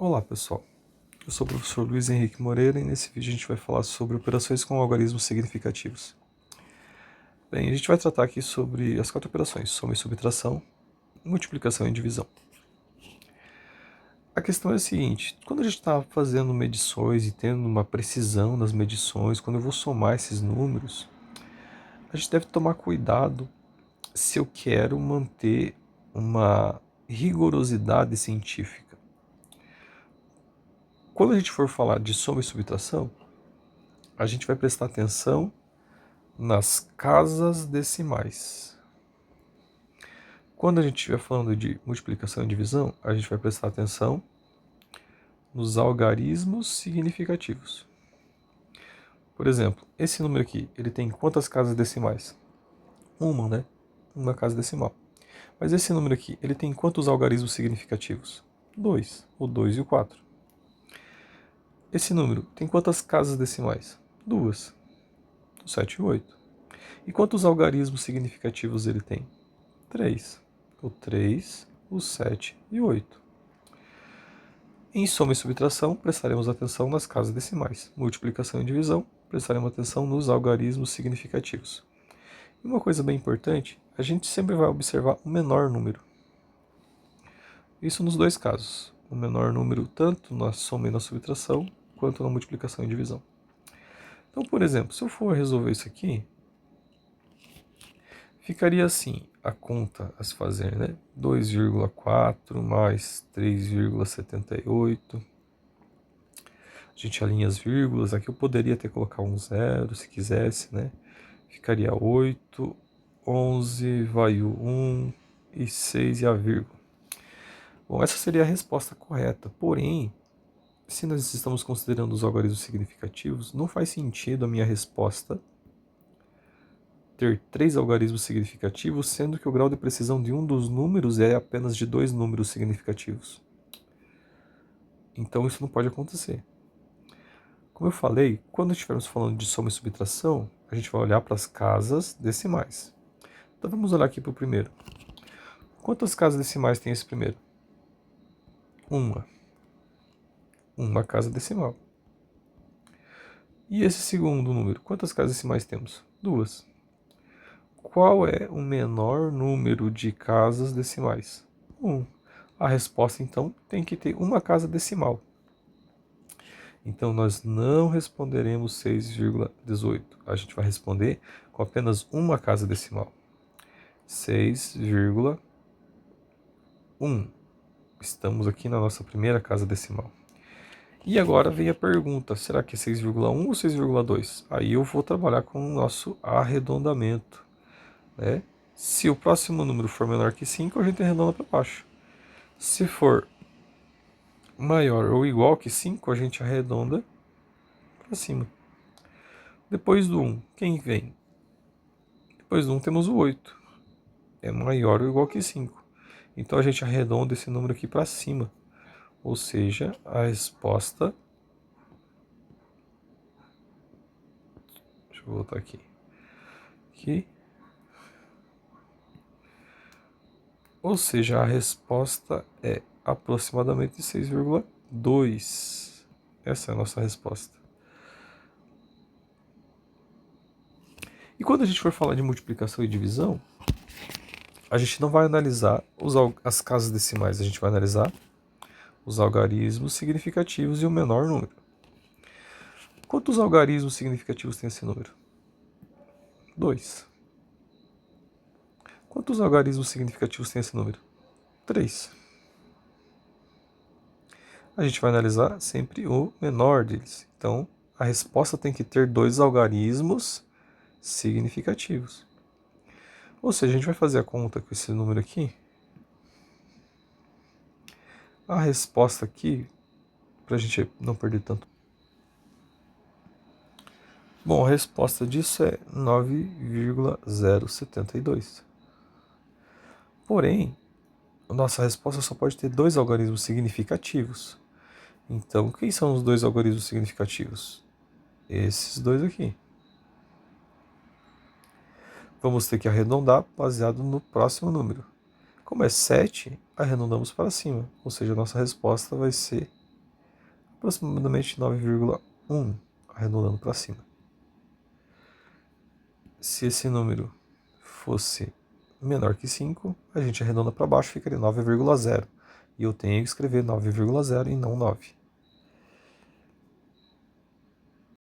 Olá pessoal, eu sou o professor Luiz Henrique Moreira e nesse vídeo a gente vai falar sobre operações com algarismos significativos. Bem, a gente vai tratar aqui sobre as 4 operações: soma e subtração, multiplicação e divisão. A questão é a seguinte: quando a gente está fazendo medições e tendo uma precisão nas medições, quando eu vou somar esses números, a gente deve tomar cuidado se eu quero manter uma rigorosidade científica. Quando a gente for falar de soma e subtração, a gente vai prestar atenção nas casas decimais. Quando a gente estiver falando de multiplicação e divisão, a gente vai prestar atenção nos algarismos significativos. Por exemplo, esse número aqui, ele tem quantas casas decimais? Uma, né? Uma casa decimal. Mas esse número aqui, ele tem quantos algarismos significativos? 2, o 2 e o 4. Esse número tem quantas casas decimais? 2, o 7 e o 8. E quantos algarismos significativos ele tem? 3, o 3, o 7 e o 8. Em soma e subtração, prestaremos atenção nas casas decimais. Multiplicação e divisão, prestaremos atenção nos algarismos significativos. E uma coisa bem importante, a gente sempre vai observar o menor número. Isso nos dois casos. O menor número tanto na soma e na subtração, quanto na multiplicação e divisão. Então, por exemplo, se eu for resolver isso aqui, ficaria assim, a conta a se fazer, né? 2,4 mais 3,78. A gente alinha as vírgulas. Aqui eu poderia até colocar um zero, se quisesse, né? Ficaria 8, 11, vai o 1 e 6 e a vírgula. Bom, essa seria a resposta correta. Porém, se nós estamos considerando os algarismos significativos, não faz sentido a minha resposta ter 3 algarismos significativos, sendo que o grau de precisão de um dos números é apenas de 2 números significativos. Então isso não pode acontecer. Como eu falei, quando estivermos falando de soma e subtração, a gente vai olhar para as casas decimais. Então vamos olhar aqui para o primeiro. Quantas casas decimais tem esse primeiro? Uma casa decimal. E esse segundo número, quantas casas decimais temos? 2. Qual é o menor número de casas decimais? 1. A resposta, então, tem que ter uma casa decimal. Então, nós não responderemos 6,18. A gente vai responder com apenas uma casa decimal. 6,1. Estamos aqui na nossa primeira casa decimal. E agora vem a pergunta, será que é 6,1 ou 6,2? Aí eu vou trabalhar com o nosso arredondamento, né? Se o próximo número for menor que 5, a gente arredonda para baixo. Se for maior ou igual que 5, a gente arredonda para cima. Depois do 1, quem vem? Depois do 1 temos o 8. É maior ou igual que 5. Então a gente arredonda esse número aqui para cima. Ou seja, a resposta... Deixa eu voltar aqui. Ou seja, a resposta é aproximadamente 6,2. Essa é a nossa resposta. E quando a gente for falar de multiplicação e divisão, a gente não vai analisar as casas decimais, a gente vai analisar os algarismos significativos e o menor número. Quantos algarismos significativos tem esse número? 2. Quantos algarismos significativos tem esse número? 3. A gente vai analisar sempre o menor deles. Então, a resposta tem que ter 2 algarismos significativos. Ou seja, a gente vai fazer a conta com esse número aqui. A resposta aqui, para a gente não perder tanto. Bom, a resposta disso é 9,072. Porém, a nossa resposta só pode ter 2 algarismos significativos. Então, quem são os 2 algarismos significativos? Esses dois aqui. Vamos ter que arredondar baseado no próximo número. Como é 7, arredondamos para cima. Ou seja, a nossa resposta vai ser aproximadamente 9,1, arredondando para cima. Se esse número fosse menor que 5, a gente arredonda para baixo, ficaria 9,0. E eu tenho que escrever 9,0 e não 9.